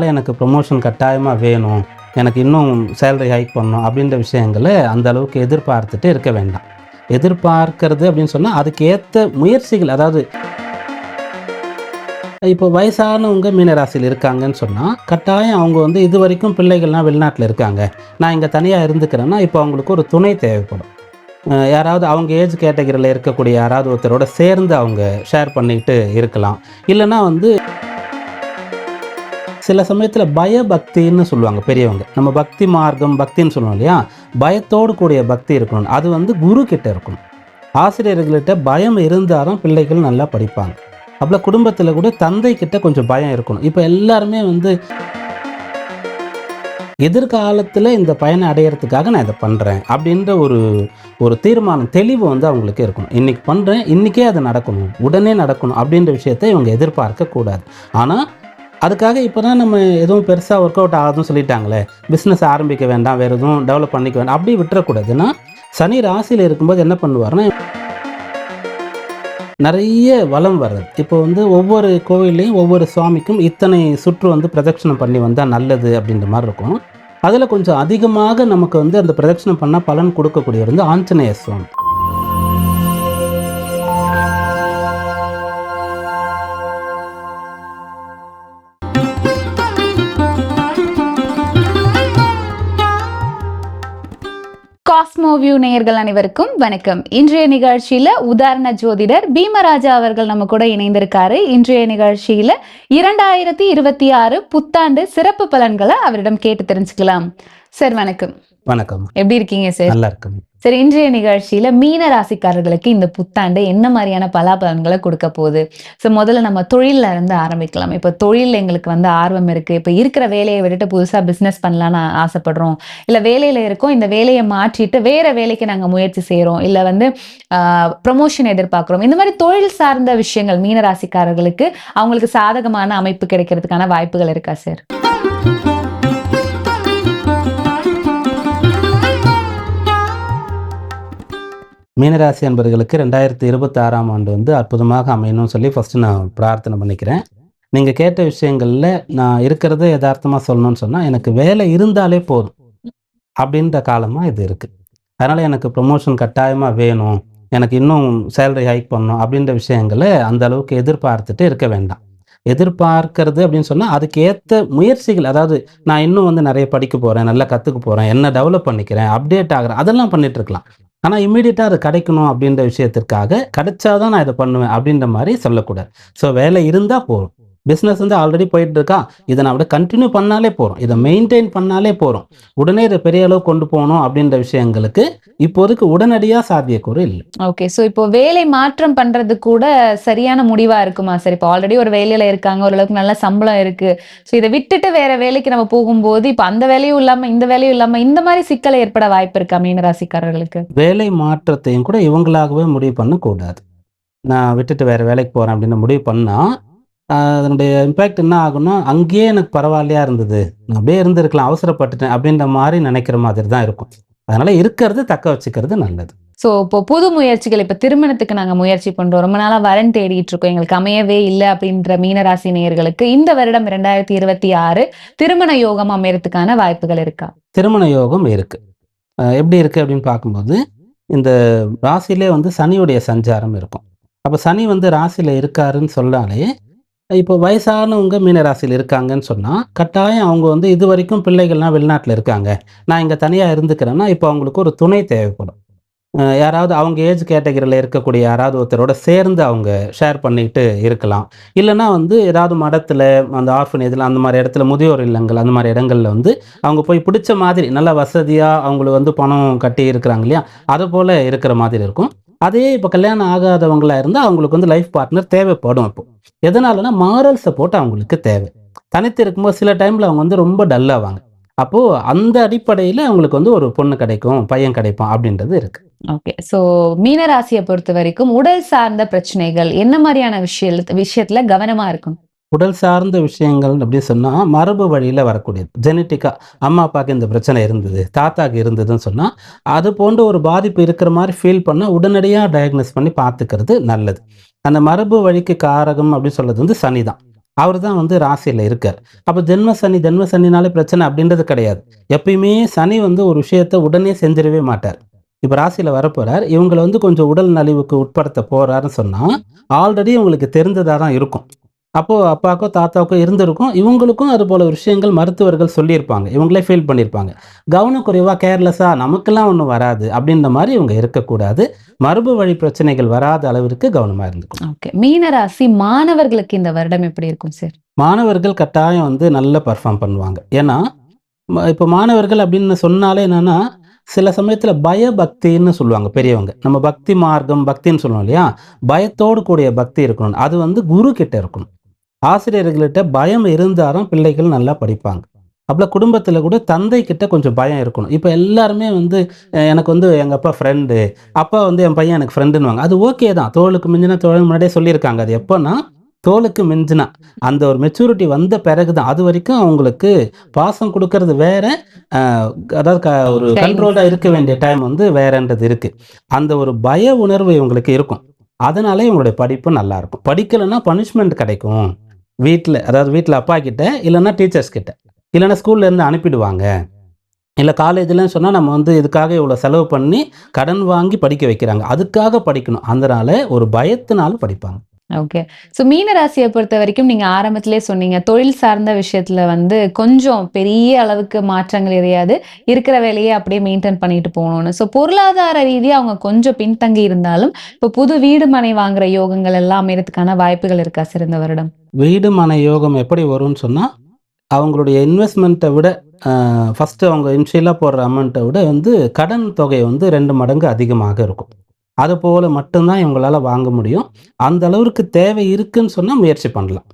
எனக்கு ப்ரொமோஷன் கட்டாயமாக வேணும், எனக்கு இன்னும் சேலரி ஹைக் பண்ணணும் அப்படின்ற விஷயங்களை அந்த அளவுக்கு எதிர்பார்த்துட்டு இருக்க வேண்டாம். எதிர்பார்க்கிறது அப்படின்னு சொன்னால் அதுக்கேற்ற முயற்சிகள், அதாவது இப்போ வயசானவங்க மீனராசியில் இருக்காங்கன்னு சொன்னால் கட்டாயம் அவங்க வந்து இது வரைக்கும் பிள்ளைகள்லாம் வெளிநாட்டில் இருக்காங்க, நான் இங்கே தனியாக இருந்துக்கிறேன்னா இப்போ அவங்களுக்கு ஒரு துணை தேவைப்படும். யாராவது அவங்க ஏஜ் கேட்டகரியில் இருக்கக்கூடிய யாராவது ஒருத்தரோட சேர்ந்து அவங்க ஷேர் பண்ணிட்டு இருக்கலாம். இல்லைன்னா வந்து சில சமயத்தில் பயபக்தின்னு சொல்லுவாங்க பெரியவங்க. நம்ம பக்தி மார்க்கம் பக்தின்னு சொல்லுவோம் இல்லையா, பயத்தோடு கூடிய பக்தி இருக்கணும். அது வந்து குரு கிட்ட இருக்கணும். ஆசிரியர்கள்கிட்ட பயம் இருந்தாலும் பிள்ளைகள் நல்லா படிப்பாங்க. அப்போ குடும்பத்தில் கூட தந்தை கிட்ட கொஞ்சம் பயம் இருக்கணும். இப்போ எல்லாருமே வந்து எதிர்காலத்தில் இந்த பயனை அடையிறதுக்காக நான் இதை பண்ணுறேன் அப்படின்ற ஒரு தீர்மானம், தெளிவு வந்து அவங்களுக்கு இருக்கணும். இன்றைக்கி பண்ணுறேன், இன்றைக்கே அது நடக்கணும், உடனே நடக்கணும் அப்படின்ற விஷயத்தை இவங்க எதிர்பார்க்கக்கூடாது. ஆனால் அதுக்காக இப்போ தான் நம்ம எதுவும் பெருசாக ஒர்க் அவுட் ஆகுதுன்னு சொல்லிட்டாங்களே, பிஸ்னஸ் ஆரம்பிக்க வேண்டாம், வேறு எதுவும் டெவலப் பண்ணிக்க வேண்டாம் அப்படி விட்டுறக்கூடாதுன்னா, சனி ராசியில் இருக்கும்போது என்ன பண்ணுவார்னா நிறைய வளம் வர்றது. இப்போ வந்து ஒவ்வொரு கோவில்லையும் ஒவ்வொரு சுவாமிக்கும் இத்தனை சுற்று வந்து பிரதட்சணம் பண்ணி வந்தால் நல்லது அப்படின்ற மாதிரி இருக்கும். அதில் கொஞ்சம் அதிகமாக நமக்கு வந்து அந்த பிரதட்சணம் பண்ணால் பலன் கொடுக்கக்கூடியவர் வந்து ஆஞ்சநேய சுவாமி. காஸ்மோவியூ நேயர்கள் அனைவருக்கும் வணக்கம். இன்றைய நிகழ்ச்சியில உதாரண ஜோதிடர் பீமராஜா அவர்கள் நம்ம கூட இணைந்திருக்காரு. இன்றைய நிகழ்ச்சியில 2026 புத்தாண்டு சிறப்பு பலன்களை அவரிடம் கேட்டு தெரிஞ்சுக்கலாம். சார் வணக்கம். வணக்கம். எப்படி இருக்கீங்க சார்? நல்லா இருக்கும். சரி, இன்றைய நிகழ்ச்சியில மீன ராசிக்காரர்களுக்கு இந்த புத்தாண்டு என்ன மாதிரியான பலாபலன்களை கொடுக்க போகுது? ஸோ முதல்ல நம்ம தொழில இருந்து ஆரம்பிக்கலாம். இப்போ தொழில் எங்களுக்கு வந்து ஆர்வம் இருக்கு, இப்போ இருக்கிற வேலையை விட்டுட்டு புதுசா பிசினஸ் பண்ணலாம்னு ஆசைப்படுறோம், இல்ல வேலையில இருக்கோம், இந்த வேலையை மாற்றிட்டு வேற வேலைக்கு நாங்க முயற்சி செய்யறோம், இல்ல வந்து ப்ரமோஷன் எதிர்பார்க்கிறோம், இந்த மாதிரி தொழில் சார்ந்த விஷயங்கள் மீன ராசிக்காரர்களுக்கு அவங்களுக்கு சாதகமான அமைப்பு கிடைக்கிறதுக்கான வாய்ப்புகள் இருக்கா சார்? மீனராசி என்பவர்களுக்கு 2026 ஆண்டு வந்து அற்புதமாக அமையணும்னு சொல்லி ஃபஸ்ட்டு நான் பிரார்த்தனை பண்ணிக்கிறேன். நீங்கள் கேட்ட விஷயங்களில் நான் இருக்கிறத யதார்த்தமாக சொல்லணும்னு சொன்னால், எனக்கு வேலை இருந்தாலே போதும் அப்படின்ற காலமாக இது இருக்குது. அதனால் எனக்கு ப்ரொமோஷன் கட்டாயமாக வேணும், எனக்கு இன்னும் சேலரி ஹைக் பண்ணணும் அப்படின்ற விஷயங்களை அந்த அளவுக்கு எதிர்பார்த்துட்டு இருக்க வேண்டாம். எதிர்பார்க்கறது அப்படின்னு சொன்னால் அதுக்கேற்ற முயற்சிகள், அதாவது நான் இன்னும் வந்து நிறைய படிக்க போகிறேன், நல்லா கற்றுக்க போகிறேன், என்ன டெவலப் பண்ணிக்கிறேன், அப்டேட் ஆகிறேன், அதெல்லாம் பண்ணிட்டு இருக்கலாம். ஆனால் இம்மீடியட்டாக அது கிடைக்கணும் அப்படின்ற விஷயத்திற்காக கிடைச்சாதான் நான் இதை பண்ணுவேன் அப்படின்ற மாதிரி சொல்லக்கூடாது. ஸோ வேலை இருந்தால் போதும். பிஸ்னஸ் வந்து ஆல்ரெடி போயிட்டு இருக்கா, இதை நான் அப்படியே கண்டினியூ பண்ணாலே போகிறோம், இதை மெயின்டைன் பண்ணாலே போகிறோம். உடனே இதை பெரிய அளவு கொண்டு போகணும் அப்படின்ற விஷயங்களுக்கு இப்போதைக்கு உடனடியாக சாத்தியக்கூறு இல்லை. ஓகே, ஸோ இப்போ வேலை மாற்றம் பண்றது கூட சரியான முடிவா இருக்குமா சார்? இப்போ ஆல்ரெடி ஒரு வேலையில இருக்காங்க, ஓரளவுக்கு நல்ல சம்பளம் இருக்கு, ஸோ இதை விட்டுட்டு வேற வேலைக்கு நம்ம போகும்போது இப்போ அந்த வேலையும் இல்லாம இந்த வேலையும் இல்லாம இந்த மாதிரி சிக்கல் ஏற்பட வாய்ப்பு இருக்கா மீனராசிக்காரர்களுக்கு? வேலை மாற்றத்தையும் கூட இவங்களாகவே முடிவு பண்ணக்கூடாது. நான் விட்டுட்டு வேற வேலைக்கு போகிறேன் அப்படின்னு முடிவு பண்ணால் அதனுடைய இம்பேக்ட் என்ன ஆகும்னா, அங்கேயே எனக்கு பரவாயில்லையா இருந்தது, நான் அப்படியே இருந்திருக்கலாம், அவசரப்பட்டுட்டேன் அப்படின்ற மாதிரி நினைக்கிற மாதிரி தான் இருக்கும். அதனால இருக்கிறது தக்க வச்சுக்கிறது நல்லது. ஸோ இப்போ புது முயற்சிகள், இப்போ திருமணத்துக்கு நாங்கள் முயற்சி பண்றோம், ரொம்ப நாளா வரன் தேடிட்டு இருக்கோம், எங்களுக்கு அமையவே இல்லை அப்படின்ற மீனராசி நேயர்களுக்கு இந்த வருடம் 2026 திருமண யோகம் அமையறதுக்கான வாய்ப்புகள் இருக்கா? திருமண யோகம் இருக்கு. எப்படி இருக்கு அப்படின்னு பார்க்கும்போது, இந்த ராசியிலே வந்து சனியுடைய சஞ்சாரம் இருக்கும். அப்போ சனி வந்து ராசியில இருக்காருன்னு சொன்னாலே, இப்போ வயசானவங்க மீனராசியில் இருக்காங்கன்னு சொன்னால் கட்டாயம் அவங்க வந்து இது வரைக்கும் பிள்ளைகள்லாம் வெளிநாட்டில் இருக்காங்க, நான் இங்கே தனியாக இருந்துக்கிறேன்னா இப்போ அவங்களுக்கு ஒரு துணை தேவைப்படும். யாராவது அவங்க ஏஜ் கேட்டகரியில் இருக்கக்கூடிய யாராவது ஒருத்தரோட சேர்ந்து அவங்க ஷேர் பண்ணிட்டு இருக்கலாம். இல்லைன்னா வந்து ஏதாவது மடத்தில், அந்த ஆர்ஃபனேஜில், அந்த மாதிரி இடத்துல, முதியோர் இல்லங்கள், அந்த மாதிரி இடங்களில் வந்து அவங்க போய் பிடிச்ச மாதிரி நல்ல வசதியாக அவங்களுக்கு வந்து பணம் கட்டி இருக்கிறாங்க இல்லையா, அதை போல் இருக்கிற மாதிரி இருக்கும். அதே இப்போ கல்யாணம் ஆகாதவங்களாக இருந்தால் அவங்களுக்கு வந்து லைஃப் பார்ட்னர் தேவைப்படும். இப்போ எதனாலனா மாரல் சப்போர்ட் அவங்களுக்கு தேவை. தனித்து இருக்கும்போது சில டைமில் அவங்க வந்து ரொம்ப டல்லாவாங்க. அப்போது அந்த அடிப்படையில் அவங்களுக்கு வந்து ஒரு பொண்ணு கிடைக்கும், பையன் கிடைப்பான் அப்படின்றது இருக்குது. ஓகே, ஸோ மீனராசியை பொறுத்த வரைக்கும் உடல் சார்ந்த பிரச்சனைகள் என்ன மாதிரியான விஷயத்துல கவனமா இருக்கும்? உடல் சார்ந்த விஷயங்கள் அப்படின்னு சொன்னால் மரபு வழியில் வரக்கூடியது. ஜெனட்டிக்காக அம்மா அப்பாவுக்கு இந்த பிரச்சனை இருந்தது, தாத்தாக்கு இருந்ததுன்னு சொன்னால் அது போன்ற ஒரு பாதிப்பு இருக்கிற மாதிரி ஃபீல் பண்ணால் உடனடியாக டயக்னோஸ் பண்ணி பார்த்துக்கிறது நல்லது. அந்த மரபு வழிக்கு காரகம் அப்படின்னு சொல்கிறது வந்து சனி தான். அவர் தான் வந்து ராசியில இருக்கார். அப்ப ஜென்ம சனினாலே பிரச்சனை அப்படின்றது கிடையாது. எப்பயுமே சனி வந்து ஒரு விஷயத்த உடனே செஞ்சிடவே மாட்டார். இப்ப ராசியில வரப்போறார். இவங்கள வந்து கொஞ்சம் உடல் நலிவுக்கு உட்படுத்த போறாருன்னு சொன்னா, ஆல்ரெடி இவங்களுக்கு தெரிந்ததா தான் இருக்கும். அப்போ அப்பாக்கோ, தாத்தாவுக்கோ இருந்திருக்கும். இவங்களுக்கும் அதுபோல விஷயங்கள் மருத்துவர்கள் சொல்லியிருப்பாங்க. இவங்களே ஃபீல் பண்ணியிருப்பாங்க. கவனக்குறைவா, கேர்லெஸ்ஸா நமக்கெல்லாம் ஒண்ணும் வராது அப்படின்ற மாரி இவங்க இருக்கக்கூடாது. மரபு வழி பிரச்சனைகள் வராத அளவிற்கு கவனமா இருந்துக்கணும். ஓகே. மீன ராசி மாணவர்களுக்கு இந்த வருடம் எப்படி இருக்கும் சார்? மாணவர்கள் கட்டாயம் வந்து நல்லா பெர்ஃபார்ம் பண்ணுவாங்க. ஏன்னா, இப்போ மாணவர்கள் அப்படின்னு சொன்னாலே என்னன்னா, சில சமயத்துல பயபக்தின்னு சொல்லுவாங்க பெரியவங்க. நம்ம பக்தி மார்க்கம், பக்தின்னு சொல்லுவோம் இல்லையா? பயத்தோடு கூடிய பக்தி இருக்கணும். அது வந்து குரு கிட்ட இருக்கணும். ஆசிரியர்கள்ட்ட பயம் இருந்தா தான் பிள்ளைகள் நல்லா படிப்பாங்க. அப்பலாம் குடும்பத்தில கூட தந்தை கிட்ட கொஞ்சம் பயம் இருக்கணும். இப்ப எல்லாருமே வந்து எனக்கு வந்து எங்க அப்பா ஃப்ரெண்டு, அப்பா வந்து என் பையன் எனக்கு ஃப்ரெண்டுன்னுவாங்க. அது ஓகே தான். தோளுக்கு மிஞ்சின தோழன் முன்னாடியே சொல்லியிருக்காங்க. அது எப்பன்னா, தோளுக்கு மிஞ்சினா. அந்த ஒரு மெச்சூரிட்டி வந்த பிறகு தான். அதுவரைக்கும் அவங்களுக்கு பாசம் குடுக்கறது வேற, அ அதாவது ஒரு டைம். கண்ட்ரோல்டா இருக்க வேண்டிய டைம் வந்து வேறன்றது இருக்கு. அந்த ஒரு பய உணர்வு இவங்களுக்கு இருக்கும். அதனால இவங்களுடைய படிப்பு நல்லாருக்கும். படிக்கலன்னா பனிஷ்மென்ட் கிடைக்கும். அதாவது வீட்ல அப்பா கிட்ட, இல்லன்னா டீச்சர்ஸ் கிட்ட. இல்லன்னா ஸ்கூல்ல இருந்து அனுப்பிடுவாங்க. இல்ல காலேஜ்லன்னு சொன்னா நம்ம வந்து இதுக்காக இவ்வளோ செலவு பண்ணி, கடன் வாங்கி படிக்க வைக்கிறாங்க. அதுக்காக படிக்கணும். அதனால ஒரு பயத்தினால படிப்பாங்க. ஓகே. ஸோ மீன ராசிய பொறுத்தவரைக்கும் நீங்க ஆரம்பத்திலேயே சொன்னீங்க. தொழில் சார்ந்த விஷயத்துல வந்து கொஞ்சம் பெரிய அளவுக்கு மாற்றங்கள் எதையாது, இருக்கிற வேலைய அப்படியே மெயின்டெயின் பண்ணிட்டு போணும்னு. ஸோ பொருளாதார ரீதியா அவங்க கொஞ்சம் பின்தங்கி இருந்தாலும், இப்போ புது வீடு, மனை வாங்குற யோகங்கள் எல்லாம் அமையறதுக்கான வாய்ப்புகள் இருக்கா சார் இந்த வருடம்? வீடு மனை யோகம் எப்படி வரும்னு சொன்னா, அவங்களுடைய இன்வெஸ்ட்மென்ட்ட விட ஃபர்ஸ்ட்டு அவங்க இனிஷியலா போடுற அமௌண்ட்ட விட வந்து கடன் தொகை வந்து 2 மடங்கு அதிகமாக இருக்கும். அதுபோல மட்டும் தான் இவங்களால வாங்க முடியும். அந்த அளவிற்கு தேவை இருக்குன்னு சொன்னா முயற்சி பண்ணலாம்.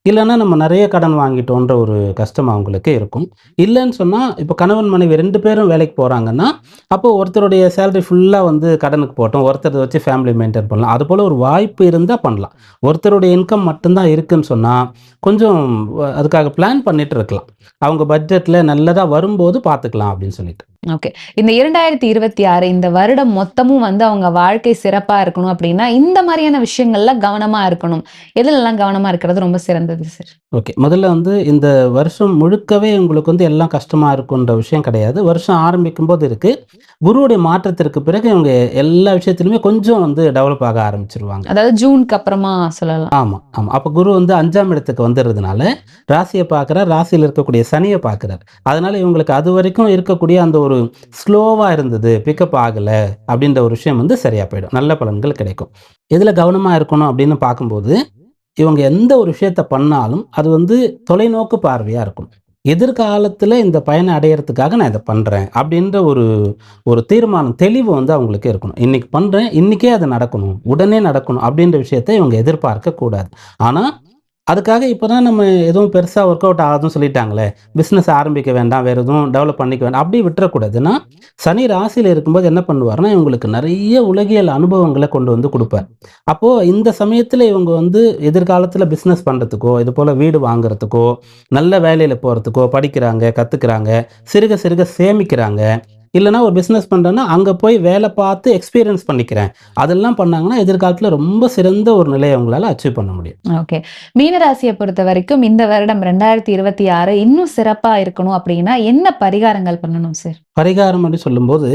இல்லன்னா நம்ம நெறைய கடன் வாங்கிட்டோன்ற ஒரு கஷ்டம் அவங்களுக்கு இருக்கும். இல்லன்னு சொன்னா, இப்ப கணவன், மனைவி 2 பேரும் வேலைக்கு போறாங்கன்னா, அப்போ ஒருத்தருடைய சேலரி ஃபுல்லா வந்து கடனுக்கு போகட்டும். ஒருத்தரத வச்சு ஃபேமிலி மெயின்டெயின் பண்ணலாம். அதுபோல ஒரு வாய்ப்பு இருந்தா பண்ணலாம். ஒருத்தருடைய இன்கம் மட்டும் தான் இருக்குன்னு சொன்னா, கொஞ்சம் அதுக்காக பிளான் பண்ணிட்டு இருக்கலாம். அவங்க பட்ஜெட்ல நல்லதா வரும்போது பார்த்துக்கலாம் அப்படின்னு சொல்லிட்டு. ஓகே. இந்த 2026 இந்த வருடம் மொத்தமும் வந்து அவங்க வாழ்க்கை சிறப்பா இருக்கணும் அப்படின்னா, இந்த மாரியான விஷயங்கள்ல கவனமா இருக்கணும். எதுலலாம் கவனமா இருக்கிறது ரொம்ப சிறந்தது சார்? ஓகே. முதல்ல வந்து இந்த வருஷம் முழுக்கவே உங்களுக்கு வந்து எல்லாம் கஷ்டமா இருக்குன்ற விஷயம் கிடையாது. வருஷம் ஆரம்பிக்கும்போது இருக்கு. குருவுடைய மாற்றத்திற்கு பிறகு இவங்க எல்லா விஷயத்திலுமே கொஞ்சம் வந்து டெவலப் ஆக ஆரம்பிச்சுருவாங்க. அதாவது ஜூனுக்கு அப்புறமா சொல்லலாம். ஆமா, ஆமா. அப்ப குரு வந்து 5ஆம் இடத்துக்கு வந்துறதுனால, ராசிய பார்க்கிறார், ராசியில இருக்கக்கூடிய சனிய பார்க்கிறார். அதனால இவங்களுக்கு அதுவரைக்கும் இருக்கக்கூடிய அந்த ஒரு ஸ்லோவா இருந்தது, பிக்கப் ஆகல அப்படின்ற ஒரு விஷயம் வந்து சரியா போயிடும். நல்ல பலன்கள் கிடைக்கும். எதுல கவனமா இருக்கணும் அப்படின்னு பார்க்கும்போது, இவங்க எந்த ஒரு விஷயத்த பண்ணாலும், அது வந்து தொலைநோக்கு பார்வையா இருக்கணும். எதிர்காலத்துல இந்த பயனை அடையறதுக்காக நான் இத பண்றேன். அப்படின்ற ஒரு ஒரு தீர்மானம், தெளிவு வந்து அவங்களுக்கு இருக்கணும். இன்னைக்கு பண்றேன், இன்னைக்கே அது நடக்கணும். உடனே நடக்கணும் அப்படின்ற விஷயத்த இவங்க எதிர்பார்க்க கூடாது. ஆனா, அதுக்காக இப்ப தான் நம்ம எதுவும் பெருசா ஒர்க் அவுட் ஆகாதுன்னு சொல்லிட்டாங்களே, பிசினஸ் ஆரம்பிக்க வேண்டாம், வேற எதுவும் டெவலப் பண்ணிக்க வேண்டாம், அப்படி விட்டுறக்கூடாது. ஏன்னா, சனி ராசியில இருக்கும்போது என்ன பண்ணுவாருன்னா, இவங்களுக்கு நெறைய உலகியல் அனுபவங்கள கொண்டு வந்து குடுப்பார். அப்போ இந்த சமயத்துல இவங்க வந்து எதிர்காலத்துல பிசினஸ் பண்றதுக்கோ, இது போல வீடு வாங்குறதுக்கோ, நல்ல வேலையில போறதுக்கோ, படிக்கிறாங்க, கத்துக்கிறாங்க, சிறுக சிறுக சேமிக்கிறாங்க. இல்லன்னா ஒரு பிசினஸ் பண்றேன்னா, அங்க போய் வேலை பார்த்து எக்ஸ்பீரியன்ஸ் பண்ணிக்கிறேன். அதெல்லாம் பண்ணாங்கன்னா, எதிர்காலத்துல ரொம்ப சிறந்த ஒரு நிலைய அவங்களால அச்சீவ் பண்ண முடியும். ஓகே. மீன ராசிய பொறுத்தவரைக்கும் இந்த வருடம் 2026 இன்னும் சிறப்பா இருக்கணும் அப்படின்னா, என்ன பரிகாரங்கள் பண்ணணும் சார்? பரிகாரம் அப்படின்னு சொல்லும்போது,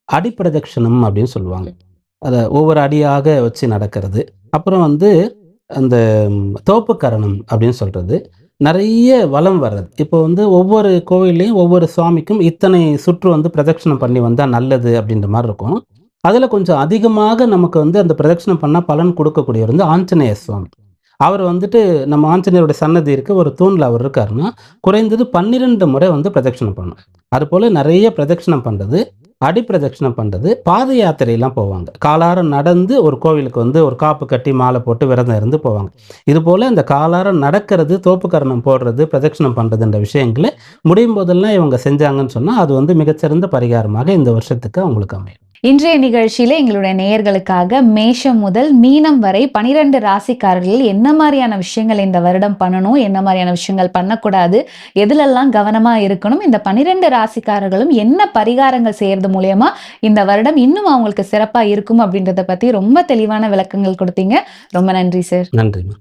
அடிப்பிரதட்சணம் அப்படின்னு சொல்லுவாங்க. அத ஒவ்வொரு அடியாக வச்சு நடக்கிறது. அப்புறம் வந்து அந்த தோப்புக்கரணம் அப்படின்னு சொல்றது. நெறைய வலம் வர்றது. இப்போ வந்து ஒவ்வொரு கோவில்லயும் ஒவ்வொரு சுவாமிக்கும் இத்தனை சுற்று வந்து பிரதட்சணம் பண்ணி வந்தா நல்லது அப்படின்ற மாரி இருக்கும். அதுல கொஞ்சம் அதிகமாக நமக்கு வந்து அந்த பிரதட்சணம் பண்ணா பலன் கொடுக்கக்கூடியவர் வந்து ஆஞ்சநேய சுவாமி. அவர் வந்துட்டு நம்ம ஆஞ்சநேயருடைய சன்னதி இருக்கு. ஒரு தூண்ல அவர் இருக்காருன்னா, குறைந்தது 12 முறை வந்து பிரதட்சணம் பண்ணணும். அதுபோல நெறைய பிரதட்சணம் பண்றது, அடிப்பிரதட்சணம் பண்றது, பாத யாத்திரைலாம் போவாங்க. காலார நடந்து ஒரு கோவிலுக்கு வந்து ஒரு காப்பு கட்டி, மாலை போட்டு, விரதம் இருந்து போவாங்க. இதுபோல இந்த காலார நடக்கிறது, தோப்புக்கரணம் போடுறது, பிரதட்சணம் பண்றதுன்ற விஷயங்கள முடியும் போதெல்லாம் இவங்க செஞ்சாங்கன்னு சொன்னா, அது வந்து மிகச்சிறந்த பரிகாரமாக இந்த வருஷத்துக்கு அவங்களுக்கு அமையும். இன்றைய நிகழ்ச்சியில எங்களுடைய நேயர்களுக்காக மேஷம் முதல் மீனம் வரை 12 ராசிக்காரர்கள் என்ன மாரியான விஷயங்கள் இந்த வருடம் பண்ணணும், என்ன மாரியான விஷயங்கள் பண்ணக்கூடாது, எதுலெல்லாம் கவனமா இருக்கணும், இந்த 12 ராசிக்காரர்களும் என்ன பரிகாரங்கள் செய்யறது மூலியமா இந்த வருடம் இன்னும் அவங்களுக்கு சிறப்பா இருக்கும் அப்படின்றத பத்தி ரொம்ப தெளிவான விளக்கங்கள் கொடுத்தீங்க. ரொம்ப நன்றி சார். நன்றிம்மா.